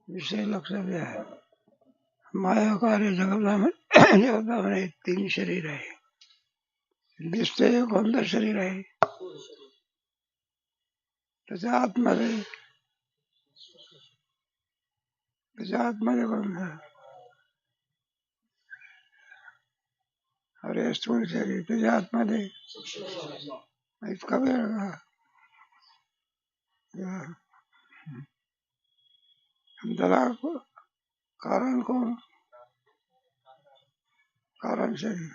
विषय लक्षात घ्या. माया कार्य जगतामध्ये 3 शरीर आहे. दिसते कोणतं शरीर आहे? त्याच्या आतमध्ये कोणतं? अरे स्थूल शरीर त्याच्या आतमध्ये इतका वेळ का? त्याला कारण कोण? कारण शरीर.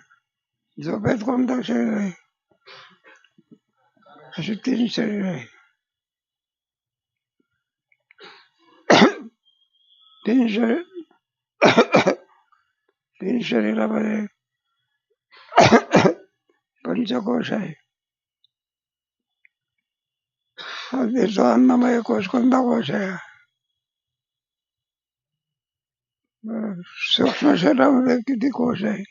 झोपेत कोणतं शरीर आहे? अशी 3 शरीर आहे. 3 शरीरामध्ये पंचकोश आहे. त्याचा अन्नमय कोश कोणता कोश आहे? सूक्ष्म शरीरामध्ये किती कोश आहे?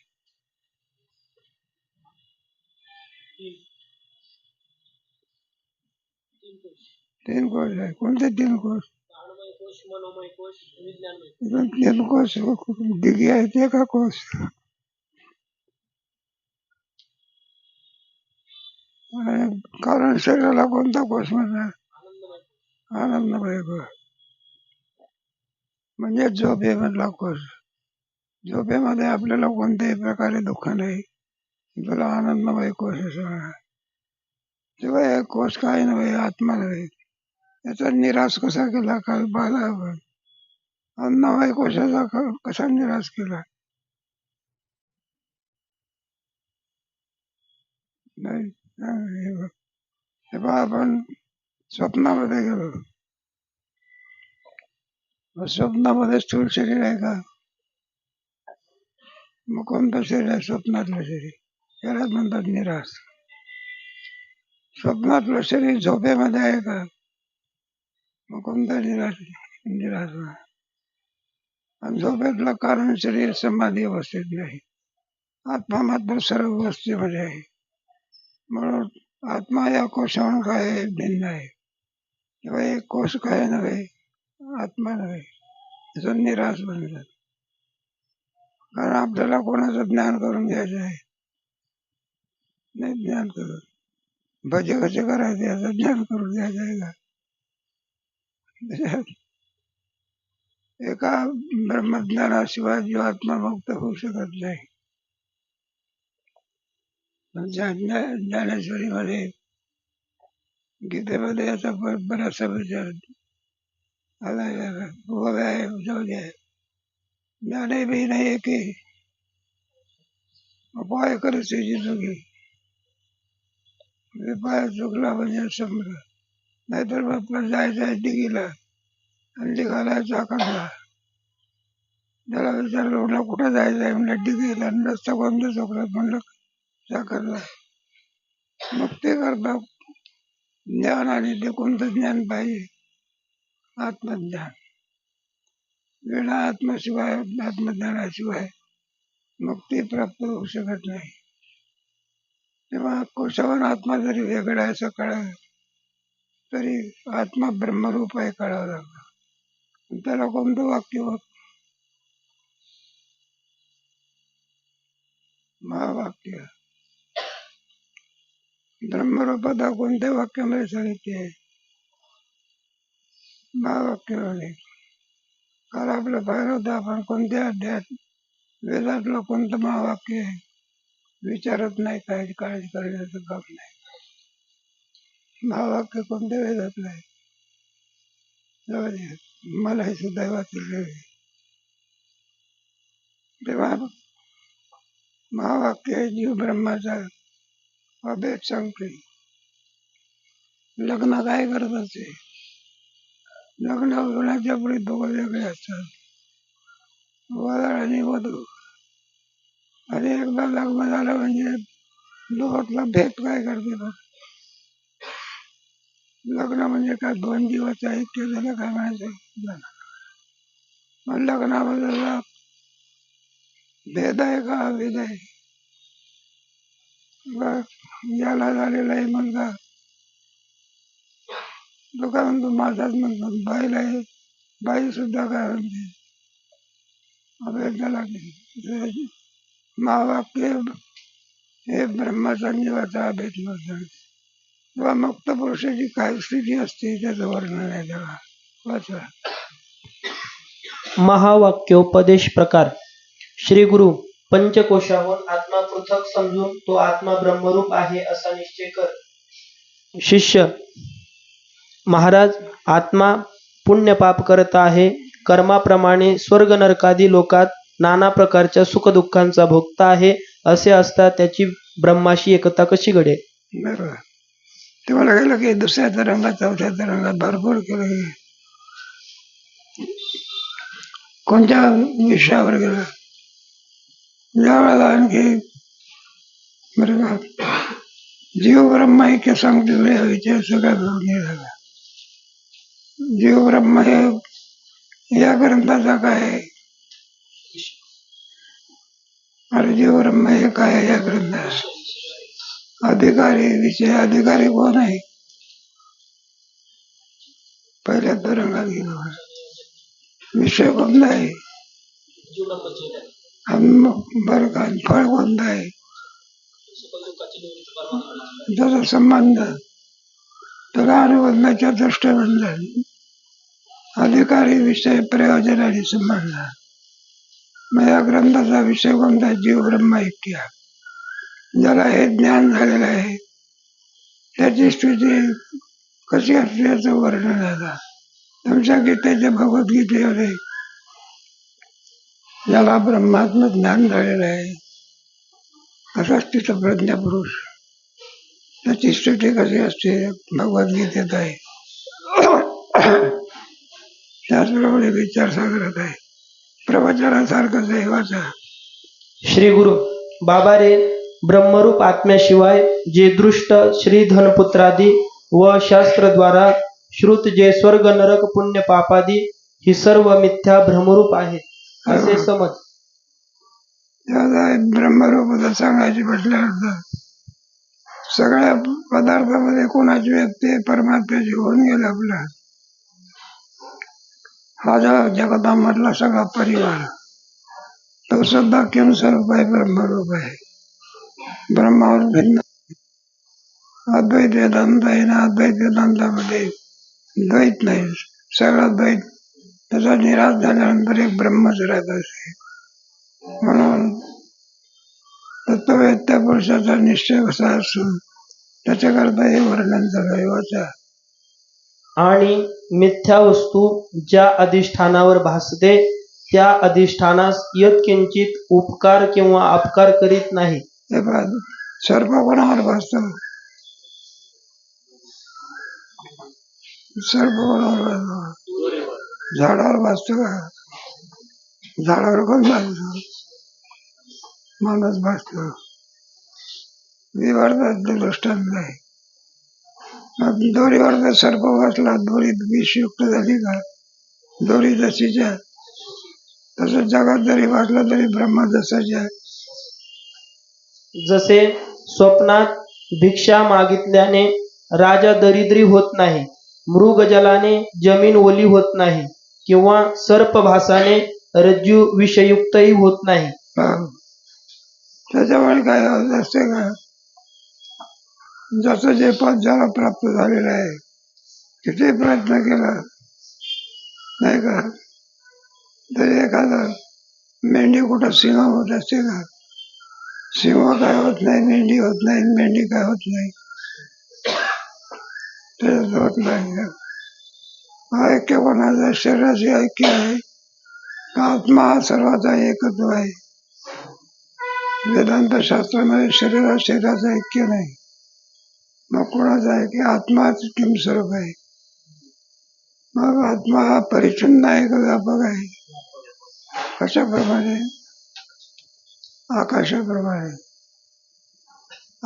3 कोश आहे. कोणते 3 कोश? 3 कोश दिघी आहे ते का कोश? कारण शरीराला कोणता कोश म्हणतात? आनंदमय कोश. म्हणजे झोपेमधला कोश. झोपेमध्ये आपल्याला कोणत्याही प्रकारे दुःख नाही, तुला आनंदमय कोश असं म्हणा. तेव्हा हे कोश काय नव्हे, आत्मा नव्हे. याचा निराश कसा केला काल पाहिला आपण. अन्नमय कोशाचा कसा निराश केला नाही. तेव्हा आपण स्वप्नामध्ये गेलो. स्वप्नामध्ये स्थूल शरीर आहे का? मग कोणतं शरीर आहे? स्वप्नातलं शरीर. यालाच म्हणतात निराश. स्वप्नातलं शरीर झोपेमध्ये आहे का? मग कोणतं निराश. आणि झोपेतलं कारण शरीर समाधी अवस्थेत नाही. आत्मा मात्र सर्व अवस्थेमध्ये आहे. म्हणून आत्मा या कोशाहून काय भिन्न आहे. तेव्हा एक कोश काय नव्हे, आत्मा नव्हे. त्याचा निराश बनतात. कारण आपल्याला कोणाचं ज्ञान करून घ्यायचं आहे नाही. ज्ञान करून भजे कसे करायचे याचं ज्ञान करून घ्यायचं आहे का? एका ब्रह्मज्ञानाशिवाय जीवात्मा मुक्त होऊ शकत नाही. ज्ञानेश्वरीमध्ये गीतेमध्ये याचा बराचसा विचार आला. ज्ञाने भी नाही की उपाय करूची चुकी. उपाय चुकला म्हणजे समजा. नाहीतर आपलं जायचं दिघीला आणि घालायचा करला. त्याला विचारलं म्हटलं कुठं जायचं आहे? म्हणलं दिघीला. रस्ता कोणतं चुकला? म्हणलं साखरला. मग ते करता ज्ञान. आणि ते कोणतं ज्ञान पाहिजे? आत्मज्ञान. विना आत्मशिवाय, आत्मज्ञानाशिवाय मुक्ती प्राप्त होऊ शकत नाही. तेव्हा कोशावर आत्मा जरी वेगळा आहे असं कळलं तरी आत्मा ब्रह्मरूप आहे कळावं लागलं. त्याला कोणतं वाक्य? महावाक्य. ब्रह्मरूपता कोणत्या वाक्यामध्ये सांगितले? महावाक्यामध्ये. काल आपलं पाहिलं होतं आपण कोणत्या अध्यायात. वेदातलं कोणतं महावाक्य आहे? विचारत नाही, काय काळजी करण्याचं काम नाही. महावाक्य कोणत्या वेदातलं आहे? मला हे सुद्धा वाचलं. तेव्हा महावाक्य हे जीव ब्रह्माचा अभेद सांगते. लग्न काय करत असते? लग्न होण्याच्या पुढे दोघं वेगळे असतात, वधू आणि वधू. आणि एकदा लग्न झालं म्हणजे दोघातला भेद काय करते? लग्न म्हणजे काय 2 जीवाचं ऐक्य झालं काय म्हणायचं? मग लग्नाबद्दल भेद आहे का अभेद आहे? याला झालेला आहे मुलगा तो काय म्हणतो माझाच म्हणतो. बाईला आहे बाई सुद्धा काय म्हणते अभेदाला की महावाक्य हे ब्रह्माचा निवाचा अभेद नव्हता. तेव्हा मुक्त पुरुषाची काय स्थिती असते त्याचं वर्णन आहे तेव्हा वाचा. महावाक्योपदेश प्रकार. श्री गुरु पंचकोशाहून आत्मा पृथक समजून तो आत्मा ब्रह्मरूप आहे असा निश्चय कर. शिष्य महाराज, आत्मा पुण्य पाप करत आहे. कर्माप्रमाणे स्वर्ग नरकादी लोकात नाना प्रकारच्या सुखदुःखांचा भोगता आहे. असे असता त्याची ब्रह्माशी एकता कशी घडेल? बरोबर. तुम्हाला गेलं की दुसऱ्या तरंगात चौथ्या तरंगात भरपूर केलं. कोणत्या विषयावर गेलं ज्या वेळेला आणखी बरं जीव ब्रह्म ऐक्य सांगते विचार सगळ्या घेऊन झाला. जीव ब्रह्म हे या ग्रंथाचा काय आहे? अरे जीव ब्रह्म हे काय आहे या ग्रंथाचा? अधिकारी विषय अधिकारी कोण आहे? पहिल्या तरंगात गेलो विषय कोणता आहे? बरं का फळ कोणतं आहे? त्याचा संबंध त्याला अनुबंधाच्या दृष्टीबंधन अधिकारी विषय प्रयोजन आणि संबंध. मग या ग्रंथाचा विषय कोणता? जीव ब्रह्म ऐक्य. ज्याला हे ज्ञान झालेलं आहे त्याची स्थिती कशी असते याचं वर्णन आहे. तुमच्या गीतेच्या भगवद्गीतेमध्ये ज्याला ब्रह्मात्म ज्ञान झालेलं आहे असा स्थितप्रज्ञ पुरुष त्याची स्थिती कशी असते भगवद्गीतेत आहे. त्याचप्रमाणे विचार सागरात आहे. प्रवचनासारखंच आहे वाचा. श्री गुरु बाबा रे, ब्रह्मरूप आत्म्याशिवाय जे दृष्ट श्री धनपुत्रादी व शास्त्रद्वारा श्रुत जे स्वर्ग नरक पुण्य पापादी ही सर्व मिथ्या भ्रमरूप आहेत असे समज. ब्रह्मरूप सांगायची म्हटल्यानंतर सगळ्या पदार्थामध्ये कोणाची व्यक्ती परमात्म्याची होऊन गेला आपला. हा जगतामधला सगळा परिवार तो सुद्धा किम स्वरूप आहे, ब्रह्मरूप आहे. ब्रह्मावर भिन्न अद्वैत वेदांत आहे ना. अद्वैत वेदांतामध्ये द्वैत नाही, सगळं द्वैत त्याचा निराश झाल्यानंतर एक ब्रह्मच राहत असते. म्हणून तत्ववेत्या पुरुषाचा निश्चय कसा असून त्याच्याकरता हे वर्णन झालं वाचा. आणि मिथ्या वस्तू ज्या अधिष्ठानावर भासते त्या अधिष्ठानास यत्किंचित उपकार किंवा अपकार करीत नाही. सर्प कोणावर भासतो? सर्प कोणावर भासतो? झाडावर भासतो का? झाडावर कोण भासतो? माणूस भासतो. विवर्ताचं दृष्टांत आहे. दोरीवर जर सर्प बसला, दोरी विषयुक्त झाली का? दोरी जशीच्या तसं जगात जरी वाटलं तरी ब्रह्म जसाच आहे. जसे स्वप्नात भिक्षा मागितल्याने राजा दरिद्री होत नाही, मृगजलाने जमीन ओली होत नाही किंवा सर्पभासाने रज्जू विषयुक्तही होत नाही. त्याच्यामुळे काय होत असते का? जसं जे पद ज्याला प्राप्त झालेलं आहे किती प्रयत्न केला नाही का तरी एखादा मेंढी कुठं सिंह होत असते का? सिंह काय होत नाही, मेंढी होत नाही, मेंढी काय होत नाही, तेच होत नाही. ऐक्य कोणाचं? शरीराचे ऐक्य आहे. आत्मा हा सर्वाचा एकत्व आहे. वेदांत शास्त्रामध्ये शरीराचं ऐक्य नाही. मग कोणाचं आहे की आत्माच किम स्वरूप आहे. मग आत्मा हा परिच्छिन्न आहे का व्यापक आहे? कशाप्रमाणे? आकाशाप्रमाणे.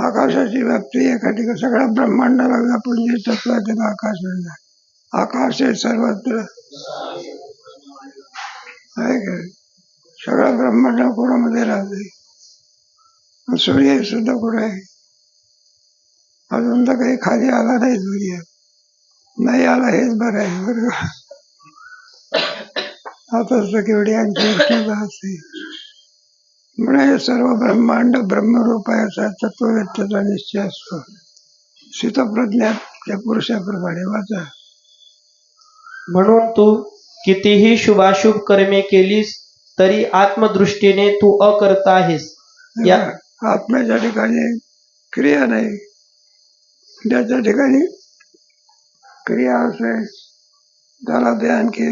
आकाशाची व्याप्ती एका ठिकाणी सगळ्या ब्रह्मांडाला व्यापून जे तत्व आहे त्याला आकाश म्हणतात. आकाश हे सर्वत्र आहे का? सगळ्या ब्रह्मांड कोणामध्ये राहते? सूर्य सुद्धा कुठे आहे? अजून तर काही खाली आला नाही सूर्य. नाही आला हेच बरं आहे. बरं आताच केवढी आणखी उष्णता असते. म्हणून हे सर्व ब्रह्मांड ब्रह्मरूप आहे असा तत्ववेत्याचा निश्चय असतो. स्थितप्रज्ञात त्या पुरुषाप्रमाणे वाचा. म्हणून तू कितीही शुभाशुभ कर्मे केलीस तरी आत्मदृष्टीने तू अकर्ता आहेस. या आत्म्याच्या ठिकाणी क्रिया नाही, ज्याच्या ठिकाणी क्रिया असेल त्याला ते आणखी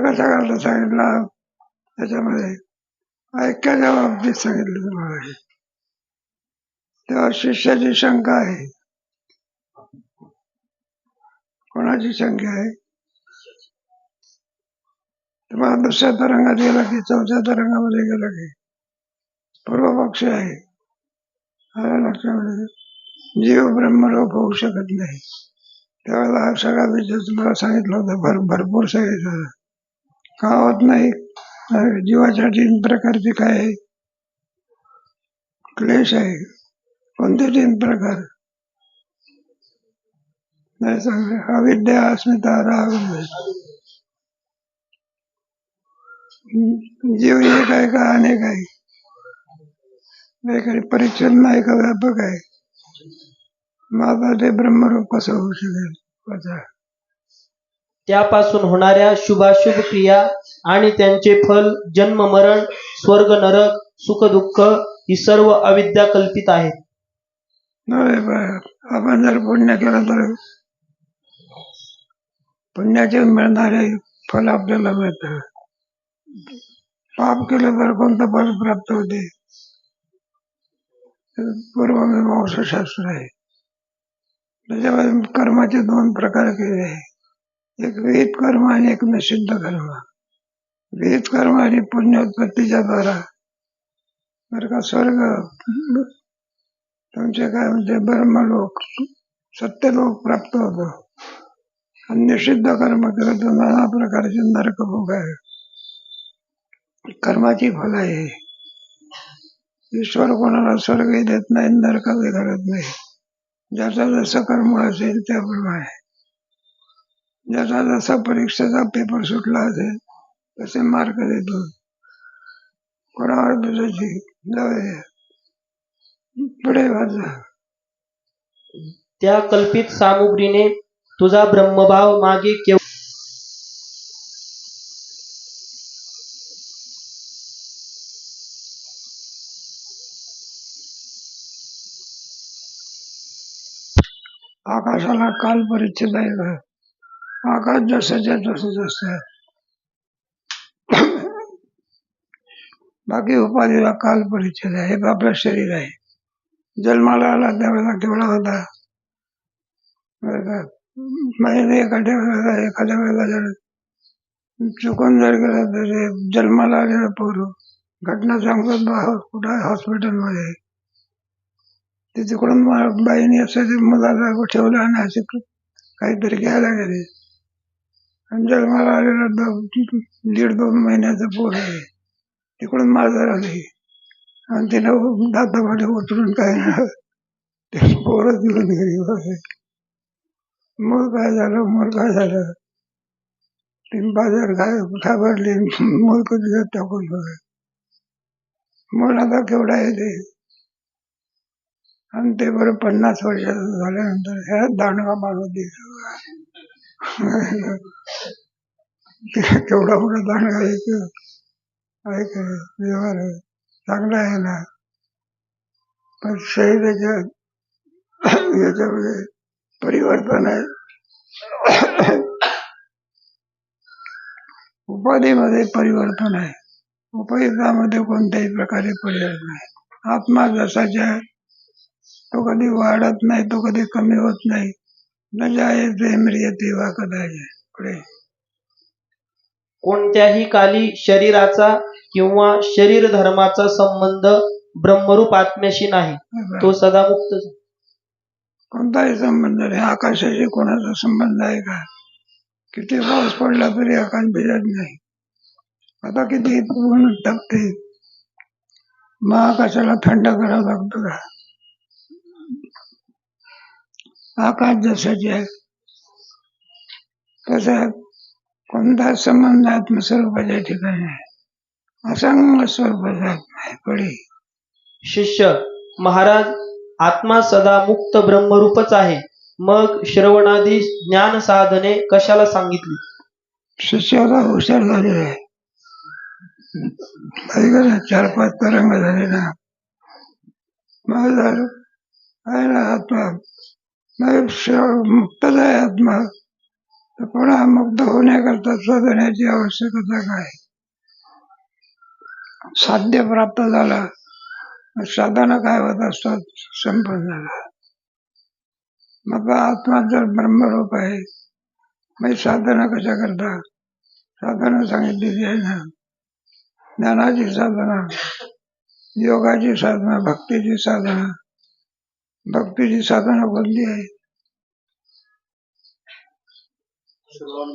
कसा करता सांगितला. त्याच्यामध्ये ऐक्याच्या बाबतीत सांगितलं तुम्हाला. तेव्हा शिष्याची शंका आहे. कोणाची शंका आहे? तुम्हाला दुसऱ्या तरंगात गेला की चौथ्या तरंगामध्ये गेला की पूर्व पक्ष आहे. लक्षामध्ये जीव ब्रह्मरूप होऊ शकत नाही. त्यावेळेला हा सगळा विषय तुम्हाला सांगितलं होतं. भरपूर सांगितलं. का होत नाही? जीवाच्या 3 प्रकारचे काय आहे? क्लेश आहे. कोणते 3 प्रकार? नाही सांगले. अविद्या, अस्मिता, राग. जीव एक आहे का अनेक आहे? काही परिच्छिन्न आहे का व्यापक आहे? माझा ते ब्रह्मरूप कसं होऊ शकेल? त्यापासून होणाऱ्या शुभाशुभ क्रिया आणि त्यांचे फल जन्म मरण स्वर्ग नरक सुख दुःख ही सर्व अविद्या कल्पित आहेत. आपण जर पुण्य केलं तर पुण्याचे मिळणारे फल आपल्याला मिळतं. पाप केलं तर कोणतं फल प्राप्त होते? पूर्वमीमांसाशास्त्र आहे. त्याच्यामध्ये कर्माचे 2 प्रकार केले आहे. एक विहित कर्म आणि एक निषिद्ध कर्म. विहित कर्म आणि पुण्योत्पत्तीच्या द्वारा बरं का स्वर्ग तुमचे काय म्हणजे ब्रह्मलोक सत्यलोक प्राप्त होतो. आणि निषिद्ध कर्म केलं तर नाना प्रकारचे नरकभोग आहे. कर्माची फल आहे. ईश्वर कोणाला स्वर्गही देत नाही, नरकही घालत नाही. ज्याचा जसं कर्म असेल त्याप्रमाणे, ज्याचा जसा परीक्षेचा पेपर सुटला असेल तसे मार्क देतो. कोणावर दुसऱ्याची जाऊया पुढे वाचा. त्या कल्पित सामुग्रीने तुझा ब्रह्मभाव मागे केवळ आकाशाला काल परिच्छेद आहे का? आकाश जसंच्या तसंच असतं. बाकी उपाधीला काल परिच्छेद आहे. हे आपलं शरीर आहे. जन्माला आला त्यावेळेला केवढा होता? महिने एखाद्या वेळेला जर चुकून जर गेला तर जन्माला आलेलं पोरं घटना सांगतात कुठं हॉस्पिटलमध्ये ते तिकडून बाईने असं मुलाला ठेवलं आणि असे काहीतरी घ्यायला गेले आणि जन्माला आलेलं 1.5-2 महिन्याचं पोर आहे. तिकडून माजर आली आणि तिनं दातामध्ये उतरून काय ना ते पोरं घेऊन गेली. मग काय झालं? ती बाजार घाबरली. मग कधी टाकून मग आता केवढा आहे ते? आणि ते बरं 50 वर्षाचं झाल्यानंतर ह्या दांडगा माणूस दिसतो. केवढा मोठा दांडगा आहे. व्यवहार चांगला आहे ना. पण शरीराच्या याच्यामध्ये परिवर्तन आहे. उपाधीमध्ये परिवर्तन आहे, उपयोगामध्ये कोणत्याही प्रकारे परिवर्तन नाही. आत्मा जसाच्या आहे तो कधी वाढत नाही, तो कधी कमी होत नाही. न जायते म्रियते वा कदाचित. पुढे कोणत्याही काली शरीराचा किंवा शरीर धर्माचा संबंध ब्रह्मरूप आत्म्याशी नाही, तो सदा मुक्त. कोणताही संबंध नाही. आकाशाशी कोणाचा संबंध आहे का? किती पाऊस पडला तरी आकाश भिजत नाही. आता किती ऊन टाकते, मग आकाशाला थंड करावं लागतं का? आकाश जसाचे आहे तसा कोणता संबंध आत्मस्वरूपाच्या ठिकाणी आहे. असंग स्वरूपाचा आत्मा आहे. पुढे शिष्य, महाराज, आत्मा सदा मुक्त ब्रह्मरूपच आहे, मग श्रवणादी ज्ञान साधने कशाला सांगितली? शिष्याला हुशार झालेला आहे. 4-5 तरंग झाले ना, मग झालं आहे ना आत्मा. मग मुक्तच आहे आत्मा, तर पुन्हा मुक्त होण्याकरता साधण्याची आवश्यकता काय? साध्य प्राप्त झाला, साधना काय होत असतात, संपन्न झाला. मग आत्मा जर ब्रह्मरूप आहे, मग साधना कशा करता? साधना सांगितलेली आहे ना, ज्ञानाची साधना, योगाची साधना, भक्तीची साधना. भक्तीची साधना कोणती आहे? श्रवण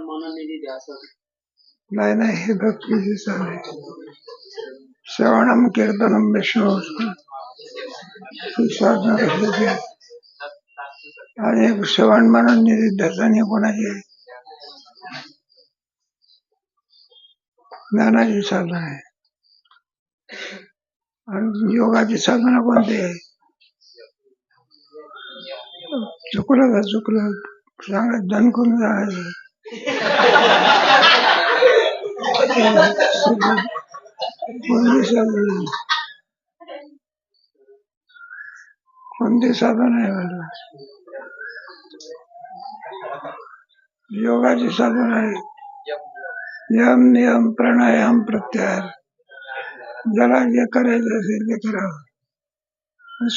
मनन निधी ध्यास. नाही, हे भक्तीची साधना. श्रवणम कीर्तनम विष्णू साधना कसल्याची आहे? आणि श्रवण मनन निधी ध्यासाने कोणाची आहे? ज्ञानाची साधना आहे. आणि योगाची साधना कोणती आहे? चुकलं सांगत दणकून जायचं. कोणती साधना आहे मला? योगाची साधना आहे. यम नियम प्राणायाम प्रत्याहार. ज्याला जे करायचं असेल ते करावं.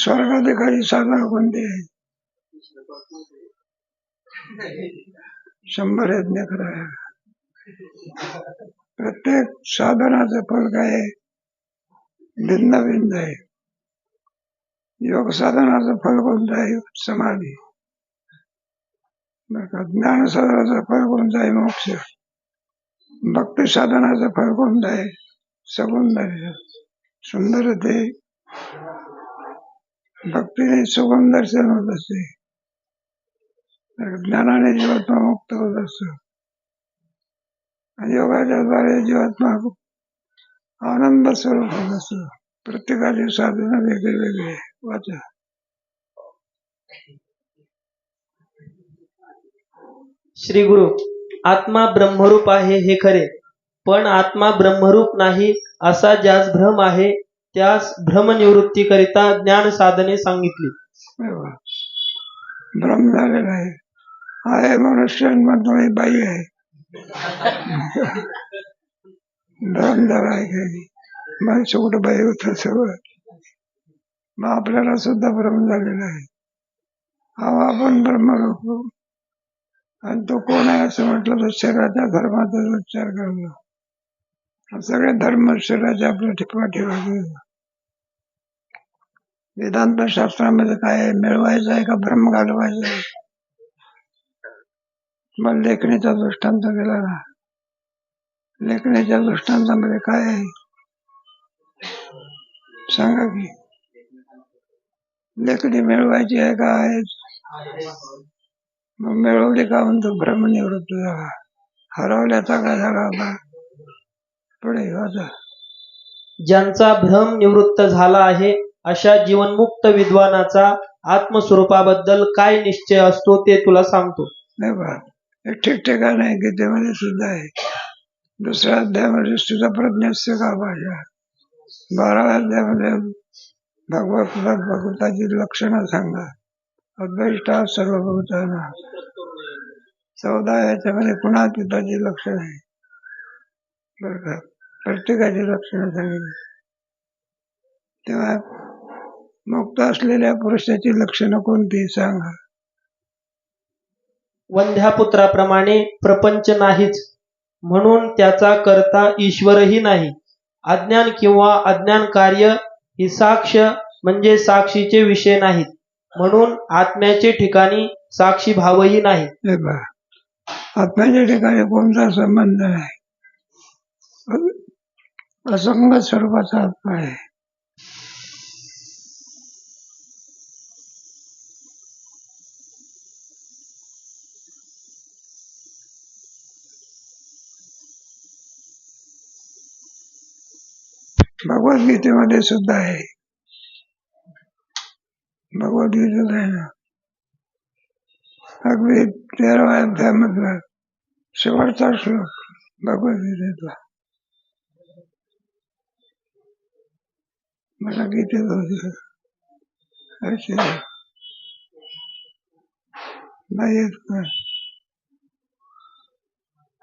स्वर्गात एखादी साधना कोणती आहे? 100 यज्ञ करावे. प्रत्येक साधनाचं फल काय आहे? भिन्न भिन्न आहे. योग साधनाचं फल कोणतं आहे? समाधी. ज्ञान साधनाचं फल कोणतं आहे? मोक्ष. भक्ती साधनाचं फल कोणतं आहे? सौंदर्य. सुंदर ते भक्तीने सुगम दर्शन होत असते, ज्ञानाने जीवात्मा मुक्त होत असतो. आणि योगाच्या द्वारे जीवात्मा आनंद स्वरूप होत असतो. प्रत्येकाची साधना वेगळी वेगळी आहे. वाचा. श्री गुरु, आत्मा ब्रह्मरूप आहे हे खरे, पण आत्मा ब्रह्मरूप नाही असा ज्यास भ्रम आहे, त्यास भ्रमनिवृत्ती करिता ज्ञान साधने सांगितली. भ्रम झालेला आहे मनुष्य म्हणतो बाई आहे. भ्रम झाला आहे. मग शेवट बाई होत सगळं. मग आपल्याला सुद्धा भ्रम झालेला आहे. आपण ब्रह्मरूप आणि तो कोण आहे असं म्हटलं तर शरीराच्या धर्माचा उच्चार करतो. सगळे धर्म शरीराच्या आपल्या पाठीमागे. वेदांत शास्त्रामध्ये काय आहे? मिळवायचं आहे का भ्रम घालवायचं आहे? मग लेखणीचा दृष्टांत दिला ना. लेखणीच्या दृष्टांतामध्ये काय आहे सांगा की? लेखणी मिळवायची आहे का आहे? मग मिळवली का म्हणतो भ्रमनिवृत्त झाला. हरवल्याचा काय झाला होता? पुढे वाचा. ज्यांचा भ्रम निवृत्त झाला आहे अशा जीवनमुक्त विद्वानाचा आत्मस्वरूपाबद्दल काय निश्चय असतो ते तुला सांगतो. नाही बा, हे ठिकठिकाण आहे. गीतेमध्ये सुद्धा आहे. 2ऱ्या अध्यायामध्ये सुद्धा प्रज्ञस्य का भाषा. 12व्या अध्यायामध्ये भगवताची लक्षणं सांगा. अद्वैष्टा सर्वभूताना. 14 याच्यामध्ये पुन्हा पिताची लक्षण आहे. बरं का, प्रत्येकाची लक्षणं सांगितली. तेव्हा मुक्त असलेल्या पुरुषाची लक्षणं कोणती सांगा. वंध्यापुत्राप्रमाणे प्रपंच नाहीच, म्हणून त्याचा करता ईश्वरही नाही. अज्ञान किंवा अज्ञान कार्य ही साक्ष म्हणजे साक्षीचे विषय नाहीत, म्हणून आत्म्याचे ठिकाणी साक्षी भावही नाही. हे पहा, आत्म्याच्या ठिकाणी कोणता संबंध नाही. असंग स्वरूपाचा आत्मा आहे. भगवद्गीतेमध्ये सुद्धा आहे. भगवद्गीतेत आहे ना, अगदी 13व्या अध्यायामधला शेवटचा श्लोक भगवद्गीतेतला. मला गीतेत होते असे नाही येत का.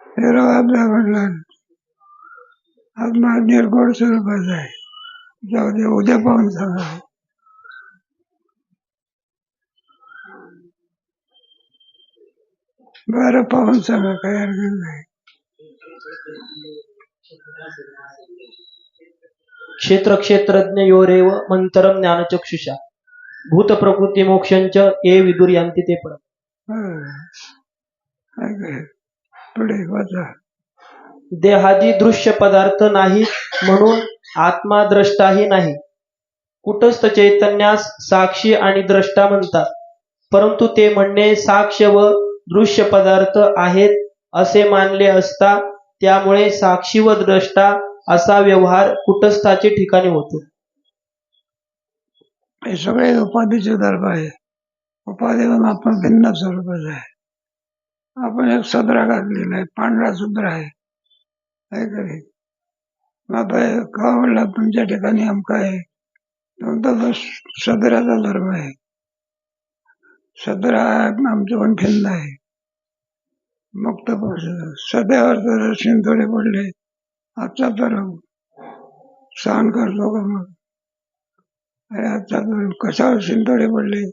13व्या अध्यायामधला आत्मा निर्गुण स्वरूपाचा आहे. जाऊ दे, उद्या पाहून सांगा. बरं, पाहून सांगा, काही हरकत नाही. क्षेत्र क्षेत्रज्ञ योरेव मंतरम ज्ञानचक्षुषा भूत प्रकृती मोक्षंच ये विदुर यांती ते पण. पुढे वाचा. देहादी दृश्य पदार्थ नाही, म्हणून आत्मा द्रष्टाही नाही. कुटस्थ चैतन्यास साक्षी आणि द्रष्टा म्हणतात, परंतु ते म्हणणे साक्ष व दृश्य पदार्थ आहेत असे मानले असता, त्यामुळे साक्षी व द्रष्टा असा व्यवहार कुटस्थाचे ठिकाणी होतो. हे सगळे उपाधीचे धर्म आहे. उपाधीवरून आपण भिन्न स्वरूपाचा आहे. आपण एक सदरा घातलेला आहे, पांढरा सुद्रा आहे. का म्हणला तुमच्या ठिकाणी आमका आहे, तो सदराचा धर्म आहे. सदरा आमच्याकडून भिन्न आहे. मुक्त सध्यावर तर शिंतोडे पडले, आजचा तर सहन करतो का मग. अरे आजचा तर कशावर शिंतोडे पडले.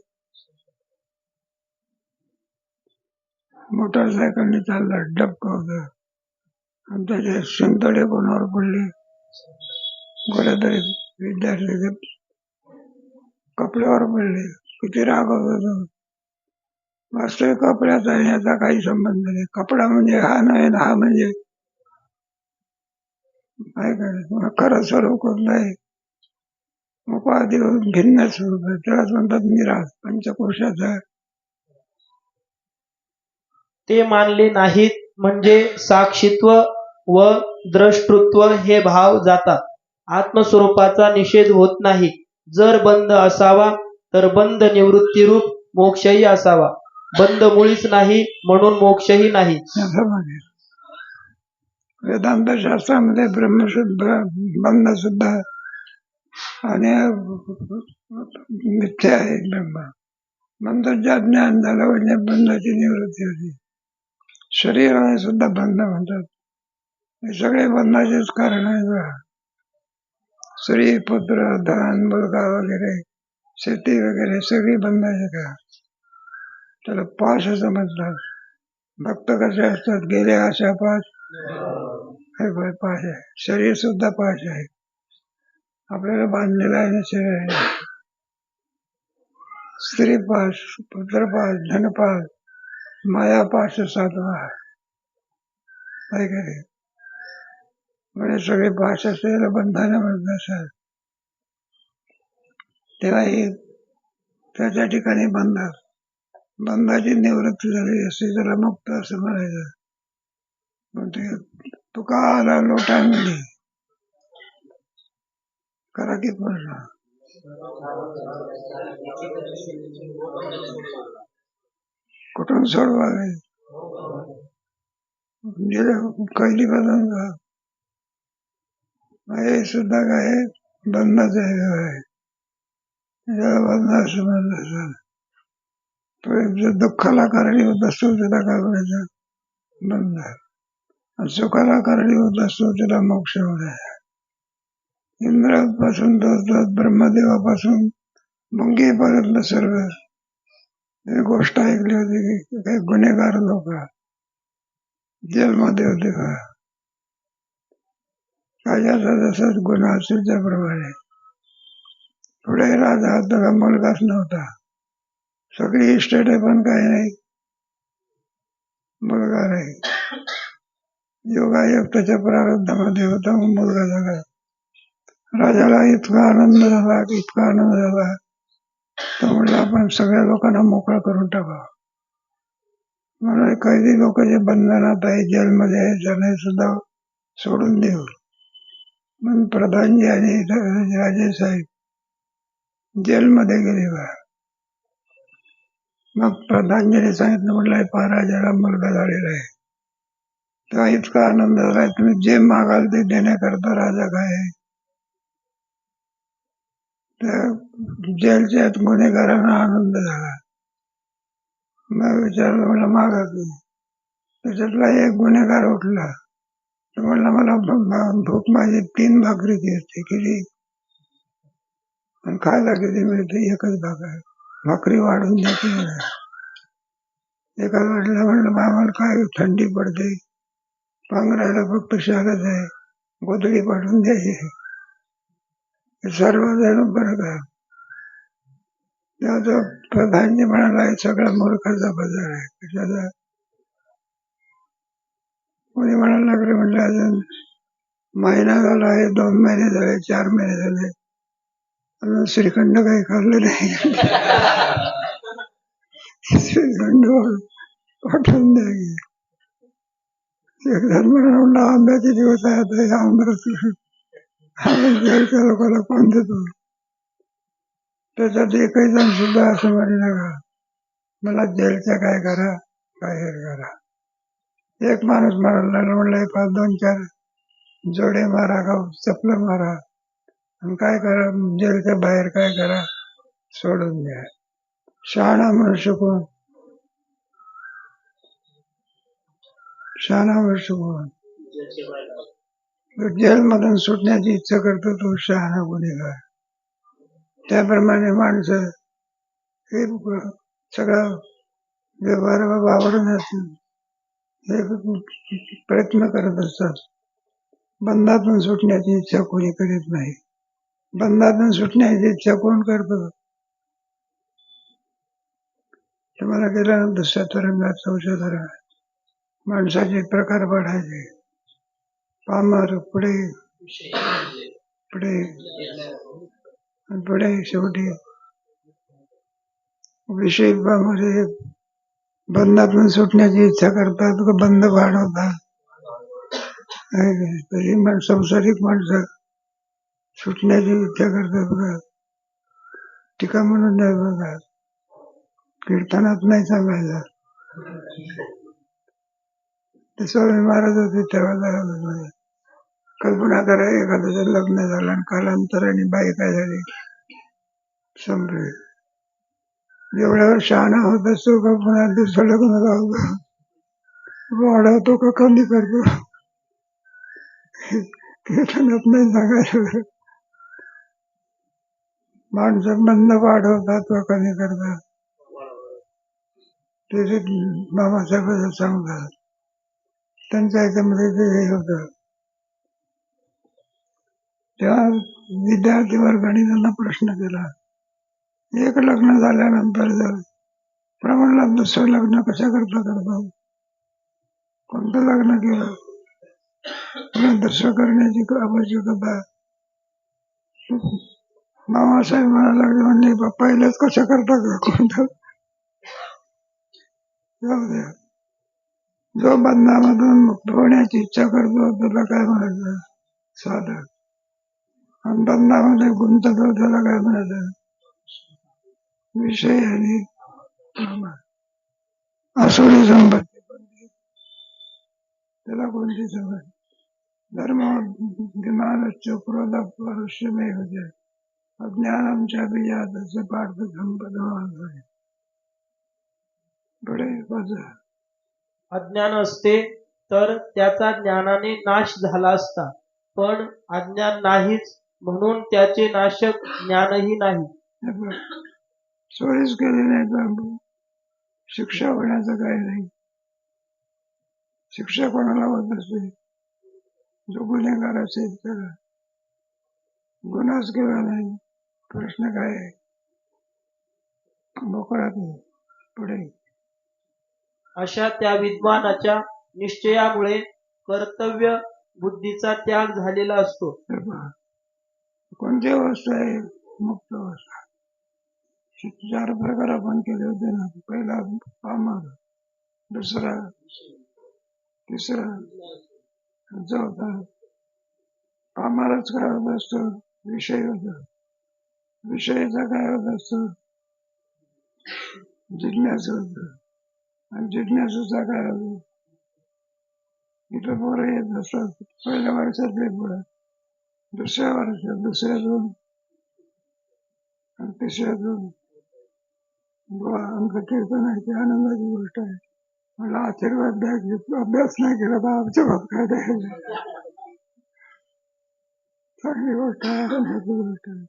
मोटरसायकलने चालला, डबक होत आणि त्याचे शिंतोडे कोणावर पडले. कोणत्या तरी विद्यार्थी कपड्यावर पडले. किती राग होतो. वास्तविक कपड्याचा याचा काही संबंध नाही. कपडा म्हणजे हा नाही, हा म्हणजे काय करायचं. खरं स्वरूप कोणतं आहे. उपाधी भिन्न स्वरूप आहे. त्यालाच म्हणतात निराश. पंचकोशाचा ते मानले नाहीत म्हणजे साक्षीत्व व द्रष्टृत्व हे भाव जातात. आत्मस्वरूपाचा निषेध होत नाही. जर बंध असावा तर बंध निवृत्तीरूप मोक्षही असावा. बंध मुळीच नाही, म्हणून मोक्षही नाही. वेदांत शास्त्रामध्ये ब्रह्मशुद्ध बंध सुद्धा आणि मिथ्या आहे. ब्रह्म बंधाच्या ज्ञान झालं म्हणजे बंधाची निवृत्ती होती. शरीराने सुद्धा बंध म्हणतात. हे सगळे बंधाचेच कारण आहे. स्त्री, पुत्र, धन, मुलगा वगैरे, शेती वगैरे सगळी बंधाचे का. त्याला पाश असं म्हणतात. भक्त कसे असतात, गेले अशा पाश. हे पाश आहे. शरीर सुद्धा पाश आहे. आपल्याला बांधलेला आहे शरीर. स्त्री पाश, पुत्र पाश, धनपाश, माया पाश 7वा आहे का. म्हणजे सगळे पाश असलेल्या बंधाने बंध असतात. तेव्हा त्याच्या ठिकाणी बंधाची निवृत्ती झाली असते त्याला मुक्त असं म्हणायचं. मग ते तुका आला लोटांगली करा की पूर्ण. कुठून सोडवावे. कैली बदल हे सुद्धा काय बंधच आहे. ज्याला बंध असं म्हणलं असेल तो दुःखाला कारणीभूत असतो त्याला काय म्हणायचं? बंध. आणि सुखाला कारणीभूत असतो त्याला मोक्ष म्हणायचा. इंद्रापासून तर ब्रह्मदेवापासून मुंगीपर्यंत सर्व ही गोष्ट ऐकली होती की काही गुन्हेगार लोक जेलमध्ये होते का, राजाचा जसा गुन्हा असेल त्याप्रमाणे. पुढे राजा त्याला मुलगाच नव्हता, सगळी इस्टेट आहे पण काही नाही, मुलगा नाही. योगायोग त्याच्या प्रारब्धामध्ये होता, मुलगा झाला. राजाला इतका आनंद झाला, इतका आनंद झाला, तो म्हणला आपण सगळ्या लोकांना मोकळा करून टाकावं. म्हणून कैदी लोक जे बंधनात आहे, जेलमध्ये आहे, त्यांना सुद्धा सोडून देऊ. मग प्रधानजी आणि राजे साहेब जेलमध्ये गेले बा. मग प्रधानजीने सांगितलं, म्हटलं पहा राजाला मुलगा झालेला आहे. तेव्हा इतका आनंद झाला, तुम्ही जे मागाल ते देण्याकरता राजा काय आहे. त्या जेलच्या गुन्हेगारांना आनंद झाला. मग विचारलं, मला मागा की. त्याच्यातला एक गुन्हेगार उठला, तो म्हणला मला भूक माझी 3 भाकरीची असते, किती आणि खायला किती मिळते? एकच भाकरी वाढून द्यायची. एका वाटलं म्हणलं आम्हाला काय थंडी पडते, पांघरायला फक्त शालच आहे, गोधडी पाठवून द्यायची. सर्वजण बरं का. तेव्हा प्रधानजी म्हणाला सगळा मूर्खाचा बाजार आहे. कशाचा? कोणी म्हणायला लागले, म्हटलं अजून महिना झाला आहे, 2 महिने झाले, 4 महिने झाले, अजून श्रीखंड काही खाल्लं नाही. श्रीखंड पाठवून द्यायचे. एकदा म्हणून आंब्याचे दिवस आहेत, आंब्याचे जेलच्या लोकांना कोण देतो? त्याच्यात एकही जण सुद्धा असं म्हणे नका मला जेलच्या काय करा, काय करा. एक माणूस म्हणाला, म्हणलं 5-2-4 जोडे मारा का चपलं मारा आणि काय करा, जेलच्या बाहेर काय करा, सोडून द्या. शहाणा मनुष्य कोण? शहाणा मनुष्य कोण? जेलमधून सुटण्याची इच्छा करतो तो शहाणा गुन्हेगार. त्याप्रमाणे माणसं हे सगळं व्यवहार वावरून हे प्रयत्न करत असतात. बंधातून सुटण्याची इच्छा कोणी करीत नाही. बंधातून सुटण्याची इच्छा कोण करतो? तुम्हाला गेल्यानंतर दुसऱ्या तरंगात, चौथ्या तरंगात माणसाचे प्रकार वाढायचे. पामर, पुढे पुढे पुढे शेवटी विषय म्हणजे बंधातून सुटण्याची इच्छा करतात, बंध वाढवतात. तरी संसारिक माणसं सुटण्याची इच्छा करतात बघा. टीका म्हणून नाही बघा, कीर्तनात नाही सांगायचं. ते स्वामी महाराज होते तेव्हा कल्पना करा, एखाद्याचं लग्न झालं आणि कालांतराने बाई काय झाली, संपले. जेवढ्यावर शहाणा होत असतो का पुन्हा दुसरं लग्न लावतो, वाढवतो का कमी करतो, कीर्तनात नाही सांगायचं. माणसं बंध वाढवतात व कमी करतात, ते बाबासाहेब सांगतात. त्यांच्या याच्यामध्ये ते हे होतं. तेव्हा विद्यार्थी वर्गाने त्यांना प्रश्न केला, एक लग्न झाल्यानंतर जर प्रमाणला दुसरं लग्न कशा करता करतो? कोणतं लग्न केलं दुसरं करण्याची आवश्यकता? मामासाहेब म्हणायला लागले, म्हणजे पहिलेच कशा करता का कोणतं? जाऊ द्या. जो बंधामधून मुक्त होण्याची इच्छा करतो त्याला काय म्हणायचं? साधक. आणि बंधामध्ये गुंततो त्याला काय म्हणायचं? विषय आणि असुरी संपत्ती. त्याला कोणती संपत्ती? धर्मोद्यमानश्च क्रोधपरुषमेव अज्ञानम च बीजादस्य पार्थ संपदमानः. पुढे वाचा. अज्ञान असते तर त्याचा ज्ञानाने नाश झाला असता, पण अज्ञान नाहीच म्हणून त्याचे नाशक ज्ञानही नाही. चोरीच केली नाही तर शिक्षा होण्याचं काही नाही. शिक्षा कोणाला होत असते? जो गुन्हेगार असेल त्याला. गुन्हाच केला नाही, प्रश्न काय आहे? मोकळात पुढे. अशा त्या विद्वानाच्या निश्चयामुळे कर्तव्य बुद्धीचा त्याग झालेला असतो. कोणती अवस्था आहे? मुक्त अवस्था. 4 प्रकार आपण केले होते ना. पहिला पामर, दुसरा, तिसरा, चौथा. पामरच काय होत असतो? विषय होत. विषयाचा काय होत असतो? जिज्ञासा होत. आणि जिज्ञासूचा काय होतो? इथं पोरं येत असतात पहिल्या वर्षातले पोरं, दुसऱ्या वर्षात, दुसऱ्यातून आणि तिसऱ्यातून. आमचं कीर्तन आहे ती आनंदाची गोष्ट आहे. मला आशीर्वाद द्या की अभ्यास नाही केला तर आमच्या बाब काय द्यायचं. चांगली गोष्ट आहे, आनंदाची गोष्ट आहे.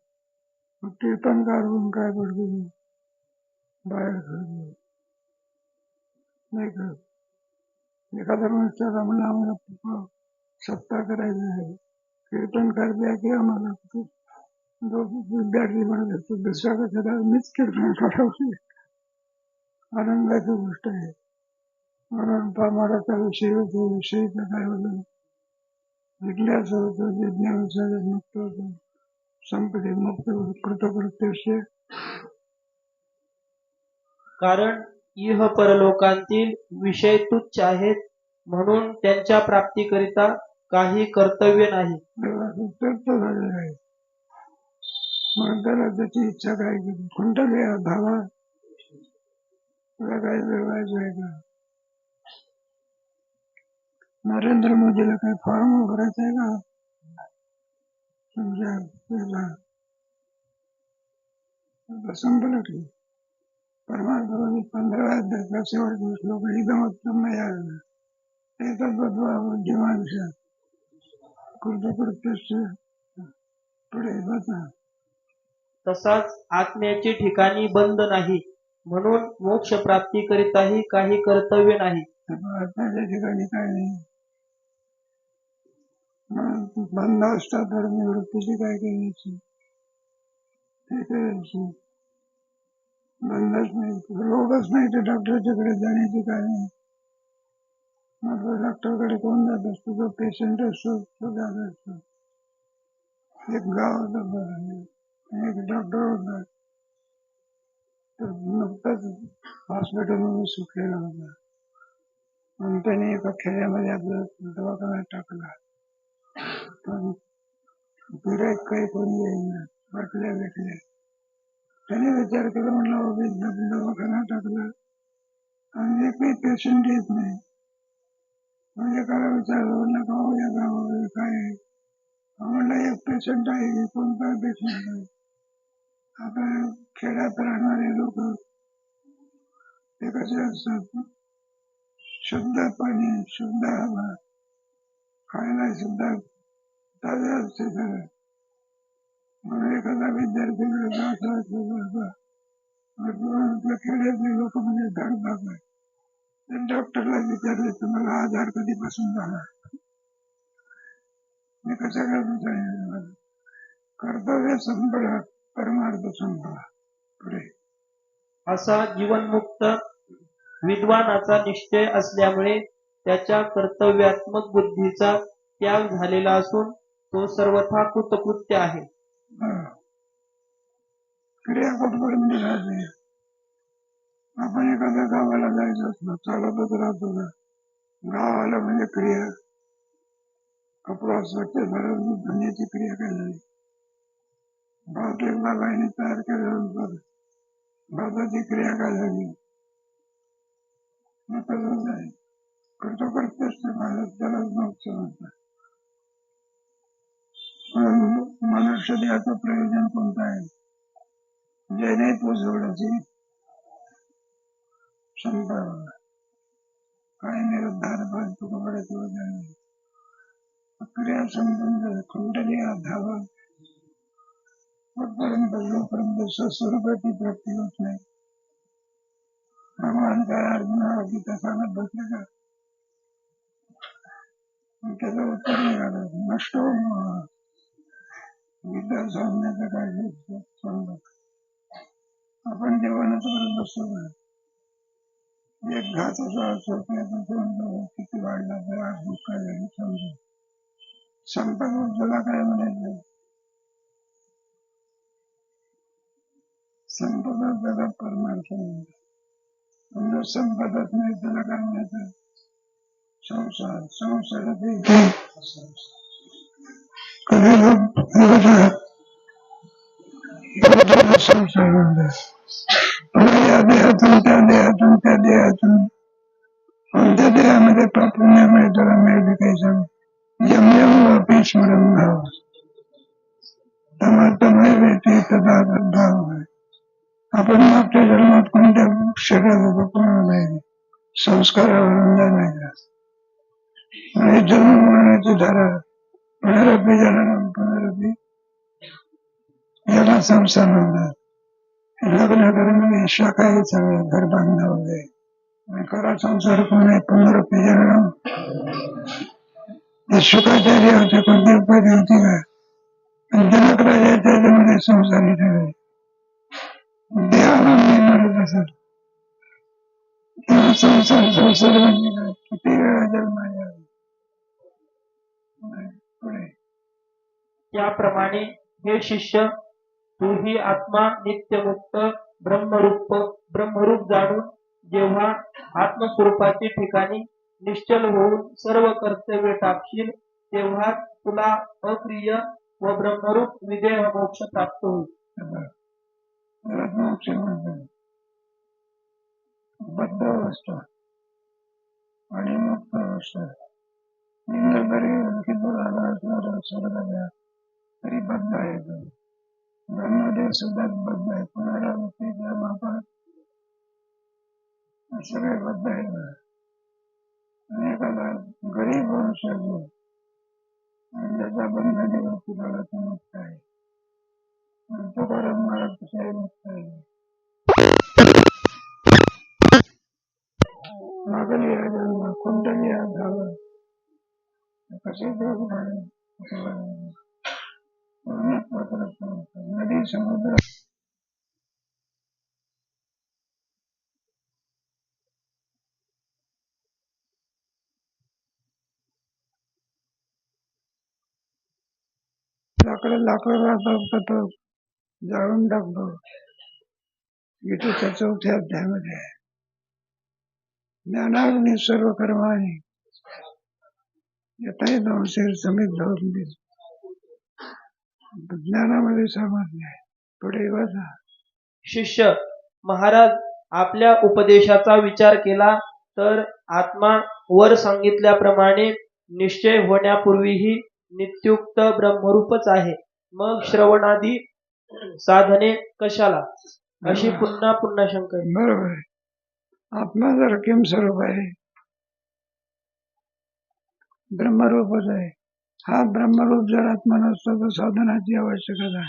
मग कीर्तन काढून काय पडतो बाहेर काढतो नाही का. एखाद्या माणसाला म्हणलं आम्हाला सप्ताह करायचा आहे, कीर्तन करद्या की आम्हाला. विद्यार्थी म्हणत असतो दुसऱ्या कशाला मीच कीर्तन करावं. आनंदाची गोष्ट आहे. म्हणून पामाराचा विषय होतो. विषयीचं काय होतं? जिज्ञासा होतं. जिज्ञासा मुक्त होतो. संपत्ती मुक्त कृतकृत्य. कारण इह परलोकांतील विषय तुच्छ आहेत म्हणून त्यांच्या प्राप्तीकरिता काही कर्तव्य नाही. तृप्त झालेला आहे. म्हणून त्याला त्याची इच्छा काय केली? कुंठली धावा. तुला काही मिळवायचं आहे का? नरेंद्र मोदीला काय फॉर्म भरायचा आहे का? समजा त्याला संपलं की परमात्मा 15 अध्यायातला शेवटचे श्लोक इदमोत्तम एतद् बद्ध्वा बुद्धिमान् कृतकृत्यस्य. पुढे वाचा. तसाच आत्म्याचे ठिकाणी बंद नाही म्हणून मोक्ष प्राप्तीकरिताही काही कर्तव्य नाही. आत्म्याच्या ठिकाणी काय नाही. बंद असता तर निवृत्तीची काय करायची? ते करायची. बंदच नाही, रोगच नाही तर डॉक्टरच्याकडे जाण्याची काय नाही. मग डॉक्टरकडे कोण जात असतो? जो पेशंट असतो तो जात असतो. एक गाव होतं, एक डॉक्टर होता, तर नुकताच हॉस्पिटलमध्ये सुटलेला होता. म्हणून त्याने एका खेड्यामध्ये आपला दवाखाना टाकला. पण गिऱ्हाईक काही कोणी येईना. वाटल्या भेटल्या. त्याने विचार केला, म्हणलं दवाखाना टाकला आणि एकही पेशंट येत नाही. म्हणजे काय विचारलं, म्हणलं का या गावामध्ये काय आहे? म्हणलं एक पेशंट आहे. कोणता पेशंट आहे? आता खेड्यात राहणारे लोक ते कसे असतात? शुद्ध पाणी, शुद्ध हवा, खायला सुद्धा ताजे असते सगळं. म्हणून एखादा विद्यार्थी आपल्या खेड्यातले लोक म्हणजे धडधाक आहे. डॉक्टरला विचारले तुम्हाला आजार कधीपासून झाला? मी कशा करतो? कर्तव्य संपला, परमार्थ संपला. पुढे. असा जीवनमुक्त विद्वानाचा निश्चय असल्यामुळे त्याच्या कर्तव्यात्मक बुद्धीचा त्याग झालेला असून तो सर्वथा कृतकृत्य आहे. क्रियापटपर्यंत राहते. आपण एखाद्या गावाला जायचं असलं चालतच राहतो ना. गावाला म्हणजे क्रिया. कपडा स्वच्छ झाला धुण्याची क्रिया काय झाली? भात एकदा बाईने तयार केल्यानंतर भाताची क्रिया काय झाली? मग तसंच आहे. कृतकृत्यच त्यालाच मोक्ष म्हणतात. मनुष्य देहाचं प्रयोजन कोणतं आहे? जे नाही पोचवण्याची क्षमता. काही निर्धार क्रिया संबंध कुंडली धावा परंतु जोपर्यंत स्वस्वरूपाची प्राप्ती होत नाही. भगवान काय अर्जुनाला गीता सांगत बसले का? त्याचं उत्तर निघालं, नष्ट गीता सांगण्याचं काय सांगत. आपण जेवणाच करत बसतो का? एक घासाचा असो किती वाढला तर आज दुःख काय झाली समजा. संपत तुला काय म्हणायचं? संपदा जगात परमार्थ म्हणजे संपदच नाही त्याला काय म्हणायचं? संसार. संसाराचे संसार या देहातून त्या देहातून त्या देहातून कोणत्या देहामध्ये प्राप्त तुला मिळते काही सांग. यम यम वापी स्मरण भाव तमाय वेटी तदा भाव. आपण मागच्या जन्मात कोणत्या शरीरात होतो कोणाला नाही. संस्कारावरून नाही. आणि जन्म मरणाची धारा पुनरपी जननम पुनरपी याला संसार म्हणतात. लग्न करून शाकाही सगळं घर बांधणं वगैरे करा संसार कोण आहे. पुनरपी जननम शुकाचार्य होते कोणती उपाधी होती का? जनक राजा त्याच्यामध्ये संसारी ठेवले. देहाला मी म्हणत असत संसार. संसार म्हणजे काय? किती वेळा जन्म पुढे. त्याप्रमाणे हे शिष्य तूही आत्मा नित्यमुक्त ब्रह्मरूप जाणून जेव्हा आत्मस्वरूपाचे ठिकाणी निश्चल होऊन सर्व कर्तव्य टाकशील तेव्हा तुला अप्रिय व ब्रह्मरूप विदेह मोक्ष प्राप्त होईल. मोक्ष बद्ध अवस्था आणि मुक्त अवस्था. तरी बद्ध आहे. ब्रह्मदेव सुद्धा बद्ध आहे. कोणाला सगळे बद्ध आहे. अनेकाला गरीब मनुष्य ज्याचा बंधनावरती बाळाचा मुक्त आहे. तो बरं मला कशाही मुक्त आहे. मागणी जन्म कुंडली झालं कसे नदी समुद्र लाकडं जाळून टाकतो. गीतेच्या 4थ्या अध्यायामध्ये ज्ञानाग्नी सर्व कर्माने येताही दंशील समित धरून ज्ञानामध्ये सामर्थ्य आहे. पुढे वाचा. शिष्य महाराज आपल्या उपदेशाचा विचार केला तर आत्मा वर सांगितल्याप्रमाणे निश्चय होण्यापूर्वीही नित्युक्त ब्रह्मरूपच आहे. मग श्रवणादी साधने कशाला? अशी पुन्हा पुन्हा शंका. बरोबर आहे. आत्मा जर किम स्वरूप आहे, ब्रह्मरूपच आहे. हा ब्रह्मरूप जर आत्मा नसतो तर साधनाची आवश्यकता आहे.